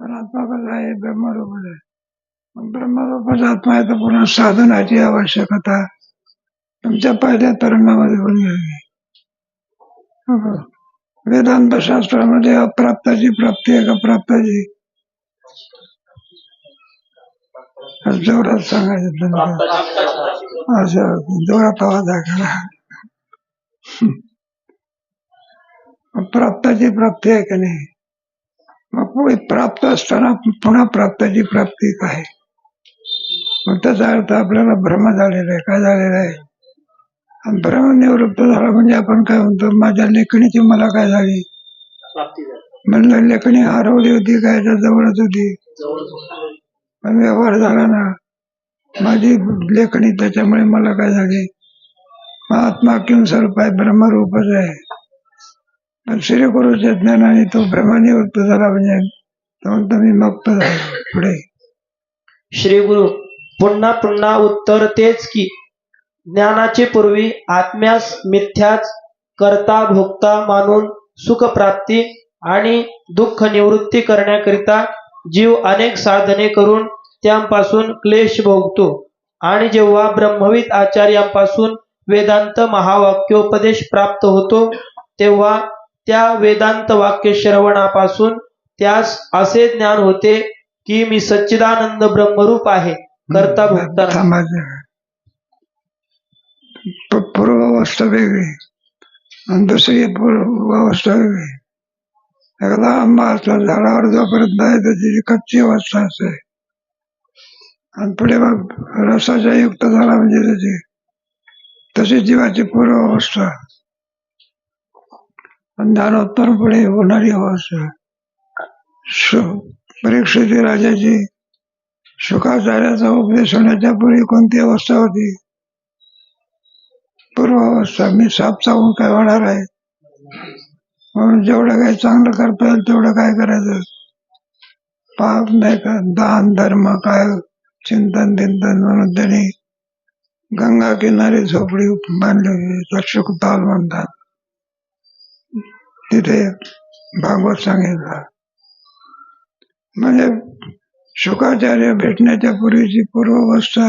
पण आत्मा कसा आहे? ब्रह्मरूपच आहे. ब्रह्मरूपच आत्मा आहे तर पुन्हा साधनाची आवश्यकता तुमच्या पहिल्या तरंगामध्ये होऊन गेली. वेदांत शास्त्रामध्ये अप्राप्ताची प्राप्ती आहे का प्राप्ताची? जोरात सांगायचं असं जोरात आवाज करा. प्राप्ताची प्राप्ती आहे का नाही? मग पुढे प्राप्त असताना पुन्हा प्राप्ताची प्राप्ती काय? मग त्याचा अर्थ आपल्याला भ्रम झालेला आहे. काय झालेला आहे? भ्रम निवृत्त झाला म्हणजे आपण काय म्हणतो, माझ्या लेखणीची मला काय झाली? म्हणलं लेखणी हरवली होती काय? जवळच होती पण व्यवहार झाला ना. माझी लेखणी त्याच्यामुळे मला काय झाली? आत्मा किंवा स्वरूप आहे, ब्रह्मरूपच आहे. पण श्री गुरुच्या ज्ञानाने तो ब्रह्मनिवृत्त झाला म्हणजे तो म्हणतो मी मुक्त झालो. पुढे श्री गुरु पुन्हा पुन्हा उत्तर तेच की ज्ञानाचे पूर्वी आत्म्यास मिथ्याच करता भोगता मानून सुख प्राप्ती आणि दुःख निवृत्ती करण्याकरिता जीव अनेक साधने करून त्यांपासून क्लेश भोगतो आणि जेव्हा ब्रह्मविद आचार्यांपासून वेदांत महावाक्योपदेश प्राप्त होतो तेव्हा त्या वेदांत वाक्य श्रवणापासून त्यास असे ज्ञान होते की मी सच्चिदानंद ब्रह्मरूप आहे करता भोगता नाही. थांबायचं. पूर्वावस्था वेगळी आणि दुसरी पूर्वावस्था वेगळी. एकदा आंबा असला झाडावर जोपर्यंत आहे त्याची कच्ची अवस्था असते आणि पुढे मग रसाचा युक्त झाला म्हणजे त्याची तशी जीवाची पूर्वावस्था आणि ज्ञानोत्तर पुढे होणारी अवस्था. परीक्षित राजाची शुकाचार्याचा उपदेश होण्याच्या पूर्वी कोणती अवस्था होती? पूर्वावस्था. मी साप चावून काय होणार आहे म्हणून जेवढं काही चांगलं करता येईल तेवढं काय करायचं. पाप नाही का दान धर्म काय चिंतन चिंतन म्हणून त्यांनी गंगा किनारी झोपडी बांधली होती. शुकताल म्हणतात. तिथे भागवत सांगितलं. म्हणजे शुकाचार्य भेटण्याच्या पूर्वीची पूर्वावस्था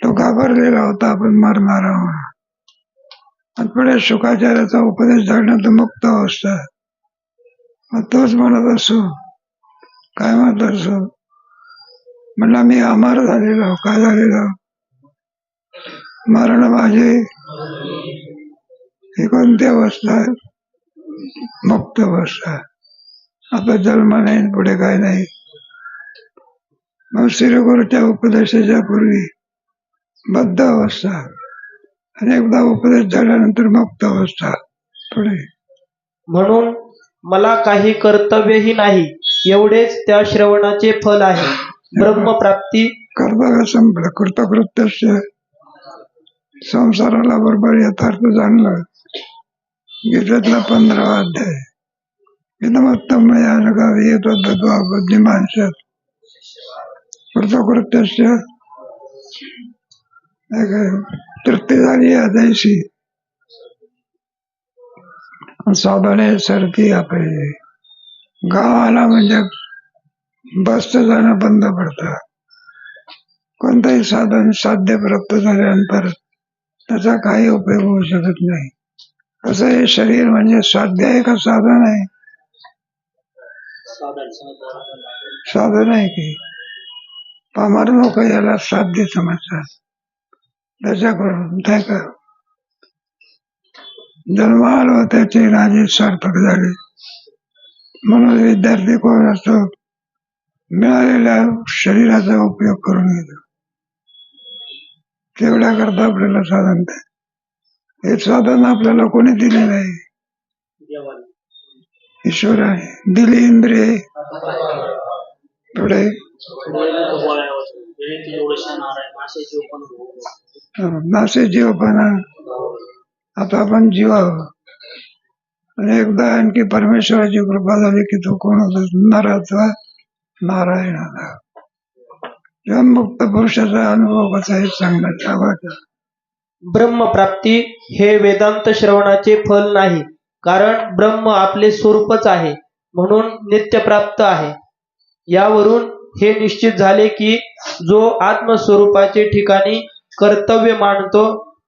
तो घाबरलेला होता आपण मरणार आहोत. आणि पुढे शुकाचार्याचा उपदेश झाल्यानंतर मुक्त अवस्था. मग तोच म्हणत असो काय म्हणत असो म्हणला मी अमर झालेलो. काय झालेलो? मरण माझे. ही कोणती अवस्था आहे? मुक्त अवस्था. आता जन्म नाही पुढे काय नाही. मग श्री गुरुच्या उपदेशाच्या पूर्वी बद्ध अवस्था आणि एकदा उपदेश झाल्यानंतर मुक्त अवस्था. पुढे म्हणून मला काही कर्तव्यही नाही एवढेच त्या श्रवणाचे फल आहे. ब्रह्मप्राप्ती. कर्तव्य संपलं. कृतकृत्य संसाराला बरोबर यथार्थ जाणलं. गीतेतला 15वा अध्याय. इदमत्तम मया नगावी येतो तत्वा बुद्धिमानशात कृतकृत्य तृप्ती झाली अजायशी साधने सरती आपली. गावाला म्हणजे बसचं जाणं बंद पडतं. कोणतंही साधन साध्य प्राप्त झाल्यानंतर त्याचा काही उपयोग होऊ शकत नाही. कसं हे शरीर म्हणजे साध्य आहे का साधन आहे? साधन आहे की. पामर लोक याला साध्य समजतात. त्याच्याकडून काय का जन्माला त्याचे राजे सार्थक झाले. म्हणून विद्यार्थी कोण असतो मिळालेल्या शरीराचा उपयोग करून घेतो. तेवढ्या करता आपल्याला साधन आहे. हे साधन आपल्याला कोणी दिलेलं आहे? ईश्वराने दिली इंद्रिये. पुढे नासे जीवपणा. आता आपण जीव आहोत आणि एकदा आणखी परमेश्वराची कृपा झाली की तो कोण होता? नराचा नारायण होता. जेव्हा मुक्त पुरुषाचा अनुभव कसा आहे सांगण्याचा. ब्रह्मप्राप्ती हे वेदांत श्रवणाचे फल नाही, कारण ब्रह्म आपले स्वरूपच आहे म्हणून नित्यप्राप्त आहे. यावरून हे निश्चित झाले की जो आत्मस्वरूपाचे ठिकाणी कर्तव्य मानतो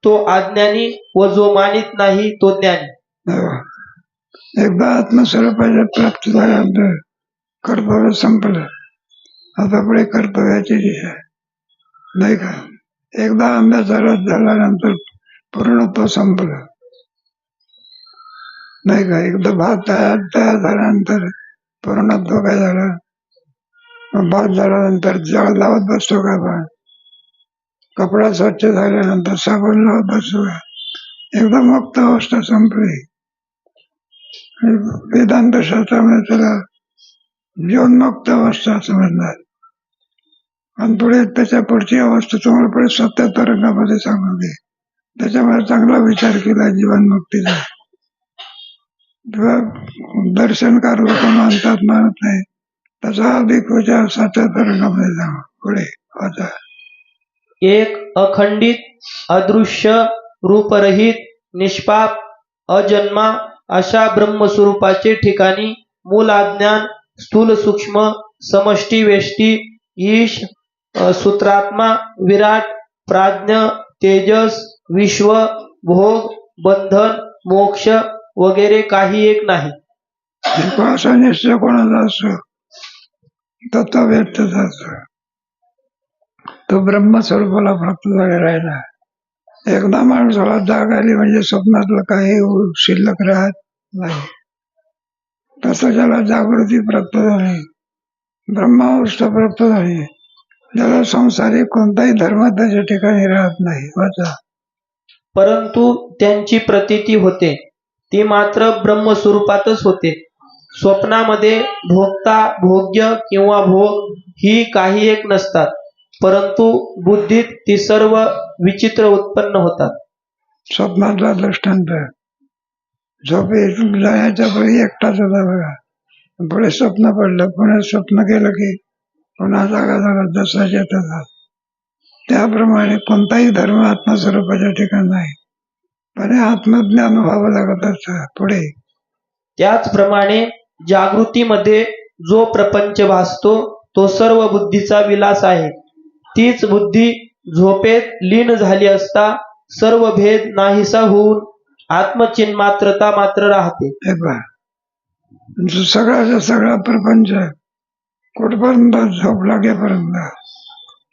तो अज्ञानी व जो मानित नाही तो ज्ञानी. एकदा आत्मस्वरूपाच्या प्राप्त झाल्यानंतर कर्तव्य संपलं. आता पुढे कर्तव्याची दिशा नाही का. एकदा आंब्याचा रस झाल्यानंतर पूर्णत्व संपलं नाही का. एकदा भात तयार झाल्यानंतर पूर्णत्व काय झालं? भात झाल्यानंतर जळ लावत बसतो का आपण? कपडा स्वच्छ झाल्यानंतर साबण लावत बसतो का? एकदा मुक्त अवस्था संपली. वेदांत शास्त्रामध्ये त्याला जीवनमुक्त अवस्था समजणार. आणि पुढे त्याच्या पुढची अवस्था तुम्हाला पुढे 77 रंगामध्ये सांगून दे. त्याच्यामध्ये चांगला विचार केला जीवनमुक्तीचा. किंवा दर्शनकार लोक मानतात मानत नाही, त्याचा अधिक विचार सत्य तरंगामध्ये जावा. पुढे वाचा. एक अखंडित अदृश्य रूपरहित निष्पाप अजन्मा अशा ब्रह्मस्वरूपाचे ठिकाणी मूल अज्ञान स्थूल सूक्ष्म समष्टी वेष्टी ईश सूत्रात्मा विराट प्राज्ञ तेजस विश्व भोग बंधन मोक्ष वगैरे काही एक नाही. असा निश्चय कोणाचा असतो तत्व व्यक्तच असतो. तो ब्रह्मस्वरूपाला प्राप्त झालेला आहे ना. एकदा माणसाला जाग आली म्हणजे स्वप्नातलं काही शिल्लक राहत नाही. तसं ज्याला जागृती प्राप्त झाली, ब्रह्मावस्था प्राप्त झाली, ज्याला संसारिक कोणताही धर्म त्याच्या ठिकाणी राहत नाही. वाचा. परंतु त्यांची प्रतीती होते ती मात्र ब्रह्मस्वरूपातच होते. स्वप्नामध्ये भोगता भोग्य किंवा भोग ही काही एक नसतात, परंतु बुद्धीत ती सर्व विचित्र उत्पन्न होतात. स्वप्नातला दृष्टांत, झोपेत जाण्याच्या पूर्वी एकटाच होता बघा, पुढे स्वप्न पडलं, पुन्हा स्वप्न केलं की पुन्हा जागा झाला, जसाच्या तसा. त्याप्रमाणे कोणताही धर्म आत्मस्वरूपाच्या ठिकाणी नाही, पण आत्मज्ञान व्हावं लागत असतं. पुढे. त्याचप्रमाणे जागृतीमध्ये जो प्रपंच भासतो तो सर्व बुद्धीचा विलास आहे. तीच बुद्धी झोपेत लीन झाली असता सर्व भेद नाहीसा होऊन आत्मचिन्मात्रता मात्र राहते. हे पहा, सगळ्याचा सगळा प्रपंच कुठपर्यंत झोप लागेपर्यंत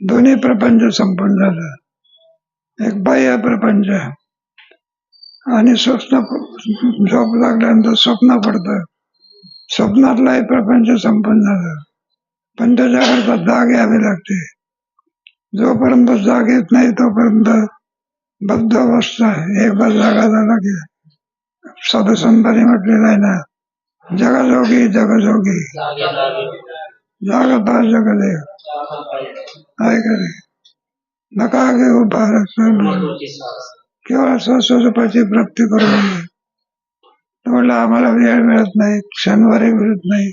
दोन्ही प्रपंच संपून झालं. एक बाह्य प्रपंच आणि स्वप्न, झोप लागल्यानंतर स्वप्न पडतं, स्वप्नातलाही प्रपंच संपून झालं. पण त्याच्याकरता जाग यावी लागते. जोपर्यंत जाग येत नाही तोपर्यंत बद्ध अवस्था. एकदा जागा झाला की साधू संतांनी म्हटलेलं आहे ना, जगजोगी जगजोगी जागता जगदेव. आहे का रे? नका घेऊ भारत केवळ स्वस्वरूपाची प्राप्ती करून नये. म्हटलं आम्हाला वेळ मिळत नाही, क्षणवारी मिळत नाही.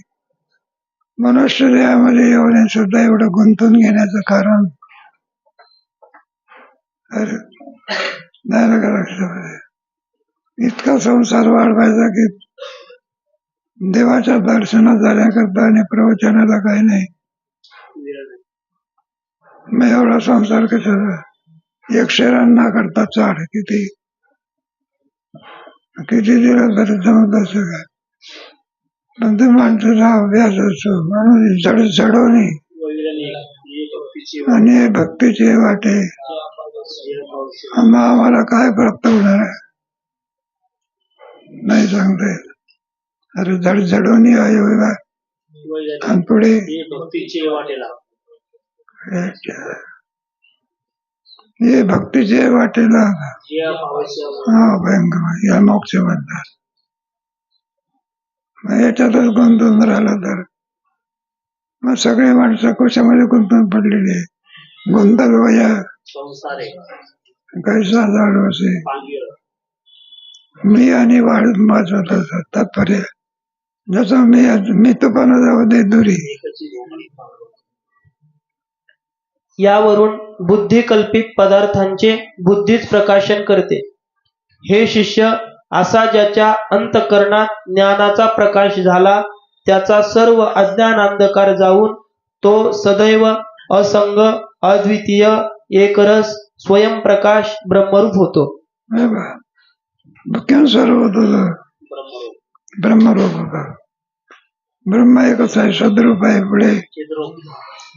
मनुष्य देहामध्ये येऊन सुद्धा एवढं गुंतून घेण्याचं कारण नाही का लक्षामध्ये. इतका संसार वाढवायचा की देवाच्या दर्शनात जाण्याकरता आणि प्रवचनाला काही नाही. मग एवढा संसार कशाला? एक शेरांना करता चाड किती किती दिलं तरी जमत असं काय. पण ते माणसाचा अभ्यास असतो म्हणून झडवणे आणि भक्तीचे वाटे. आम्हाला काय प्राप्त होणार आहे नाही सांगता येत. अरे झडझडवणी आहे आणि पुढे हे भक्तीचे वाटेला भयंकर या मोक्ष म्हणतात. याच्यातच गुंतून राहिलं तर मग सगळे माणसं कशामध्ये गुंतून पडलेली आहे. गुंतल वया कैसा जाणवसे मी आणि वाढ वाचवत असत तात्पर्य. जसं मी तुपाना जाऊ दे दुरी. यावरून बुद्धी कल्पित पदार्थांचे बुद्धीच प्रकाशन करते. हे शिष्य, असा ज्याच्या अंतःकरणात ज्ञानाचा प्रकाश झाला त्याचा सर्व अज्ञान अंधकार जाऊन तो सदैव असंग अद्वितीय एकरस स्वयंप्रकाश ब्रह्मरूप होतो. सर्व होत ब्रह्मरूप होता. ब्रह्म एकच आहे, सद्रूप आहे. पुढे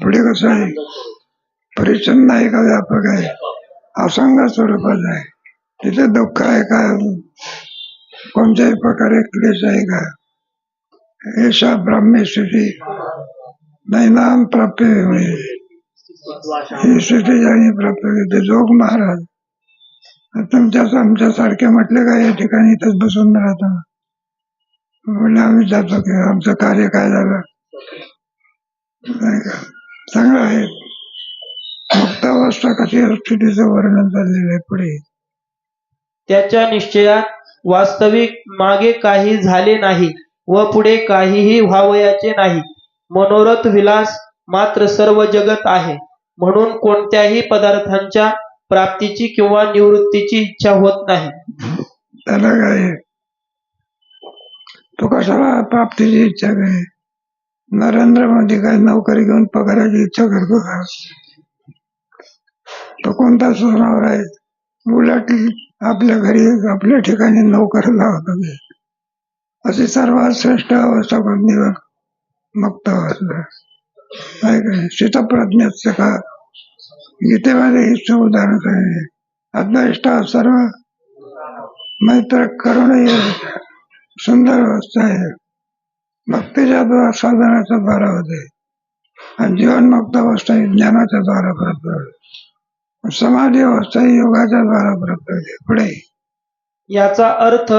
पुढे कसं आहे? परिच्छन्न आहे का व्यापक आहे? असंग स्वरूपात आहे. तिथे दुःख आहे का? कोणत्याही प्रकारे क्लेश आहे का? ऐशा ब्राह्मी स्थिती नैनाम प्राप्य ही स्थिती ज्यांनी प्राप्त केली जोग महाराज आमच्यासारखे म्हटले का या ठिकाणी इथंच बसून राहतो. म्हणजे आम्ही जातो की आमचं कार्य काय झालं नाही का? चांगलं आहे. मुक्तावस्था कशी स्थितीचं वर्णन चाललेलं आहे. पुढे त्याच्या निश्चयात वास्तविक मागे काही झाले नाही व पुढे काहीही व्हावयाचे नाही. मनोरथ विलास मात्र सर्व जगत आहे. म्हणून कोणत्याही पदार्थांच्या प्राप्तीची किंवा निवृत्तीची इच्छा होत नाही. त्याला काय तो कशाला प्राप्तीची इच्छा काय? नरेंद्र मोदी काय नोकरी घेऊन पगाराची इच्छा करतो का? तो कोणता सोनावर आहे? उलट आपल्या घरी आपल्या ठिकाणी नोकर लावतो. अशी सर्वात श्रेष्ठ अवस्था निवड मुक्त अवस्था काय काय शीतप्रज्ञाचं का गीतेमध्ये हिच उदाहरण आहे. अद्वैष्टा सर्व मैत्र करुण सुंदर अवस्था आहे. भक्तीच्या द्वारा साधनाच्या द्वारा होते आणि जीवनमुक्त अवस्था ही ज्ञानाच्या द्वारा प्राप्त होते. समाधी अवस्था ही योगाच्या द्वारा प्राप्त होते. पुढे याचा अर्थ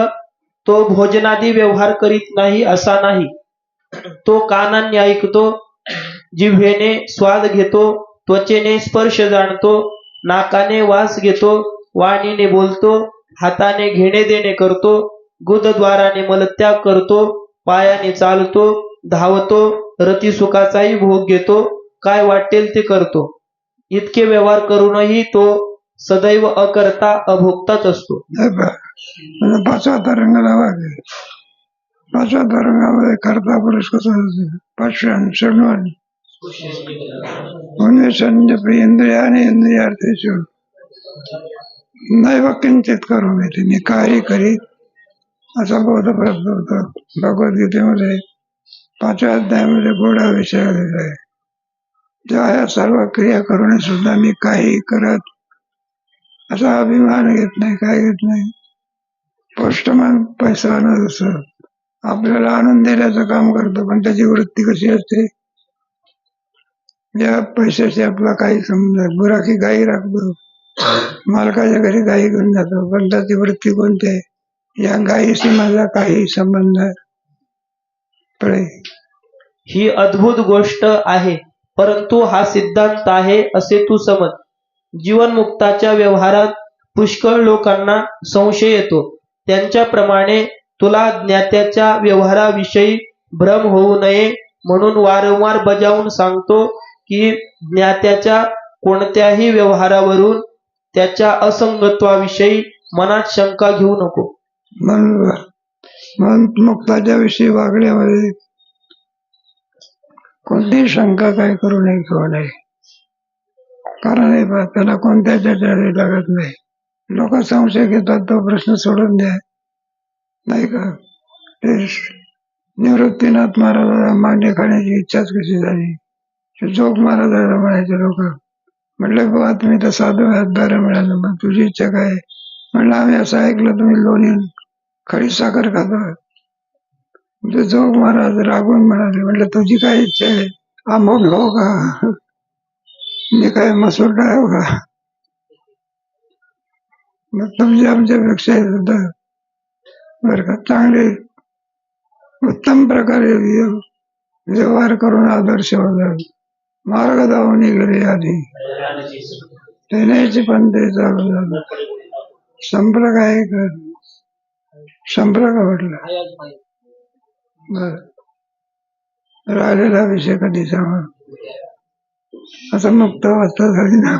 तो भोजनादी व्यवहार करीत नाही असा नाही. तो कानांनी ऐकतो, जिव्हेने स्वाद घेतो, त्वचेने स्पर्श जाणतो, नाकाने वास घेतो, वाणीने बोलतो, हाताने घेणे देणे करतो, गुदद्वाराने मलत्याग करतो, पायाने चालतो, धावतो, रतिसुखाचाही भोग घेतो, काय वाटेल ते करतो. इतके व्यवहार करूनही तो सदैव अकर्ता अभोक्ताच असतो. पाचवा तरंगाला वागे. पाचव्या तरंगामध्ये कर्ता पुरुष कसा पश्यन शृण्वन इंद्रियाने इंद्रियार्थेषु नैव किंचित करून येते मी काही करीत असा बोध प्राप्त होतो. भगवद्गीतेमध्ये 5व्या अध्यायामध्ये गोडा विषय आलेला आहे. जेव्हा या सर्व क्रिया करून सुद्धा मी काही करत असा अभिमान घेत नाही, काय घेत नाही. पोस्टमन पैसा आणत असत, आपल्याला आणून देण्याचं काम करतो, पण त्याची वृत्ती कशी असते? या पैशाची आपला काही समजा गुराखी गाई राखतो, मालकाच्या घरी गाई घेऊन जातो, पण त्याची वृत्ती कोणती आहे? या गायीशी माझा काही संबंध आहे. ही अद्भुत गोष्ट आहे, परंतु हा सिद्धांत आहे असे तू समज. जीवनमुक्ताच्या व्यवहारात पुष्कळ लोकांना संशय येतो. त्यांच्याप्रमाणे तुला ज्ञात्याच्या व्यवहाराविषयी भ्रम होऊ नये म्हणून वारंवार बजावून सांगतो की ज्ञात्याच्या कोणत्याही व्यवहारावरून त्याच्या असंगत्वाविषयी मनात शंका घेऊ नको. म्हणून मुक्ताच्या विषयी वागण्यामध्ये कोणतीही शंका काय करू नये किंवा नाही. कारण त्याला कोणत्या चर्चा लागत नाही. लोक संशय घेतात, तो प्रश्न सोडून द्या, नाही का? ते निवृत्तीनाथ महाराजांना मांडे खाण्याची इच्छाच कशी झाली? जोग महाराजांना म्हणायचे लोक. म्हटले बाबा तुम्ही तर साधू आहात, बरं मिळालं, मग तुझी इच्छा काय? म्हणलं आम्ही असं ऐकलं तुम्ही लोणी खडी साखर खाता. म्हणजे जोग महाराज रागवून म्हणाले, म्हटलं तुझी काय इच्छा आहे? आंबून हो का? मी काय मसूर डाळ का? मग तुमची आमच्यापेक्षा सुद्धा बरं का चांगले उत्तम प्रकारे व्यवहार करून आदर्श होतात. मार्ग धावून गेले आधी तेण्याची पण ते चालू झालं. संपर्क आहे का? संपर्क म्हटलं बर राहिलेला विषय कधी सांगा. असं मुक्त अवस्था झाली ना.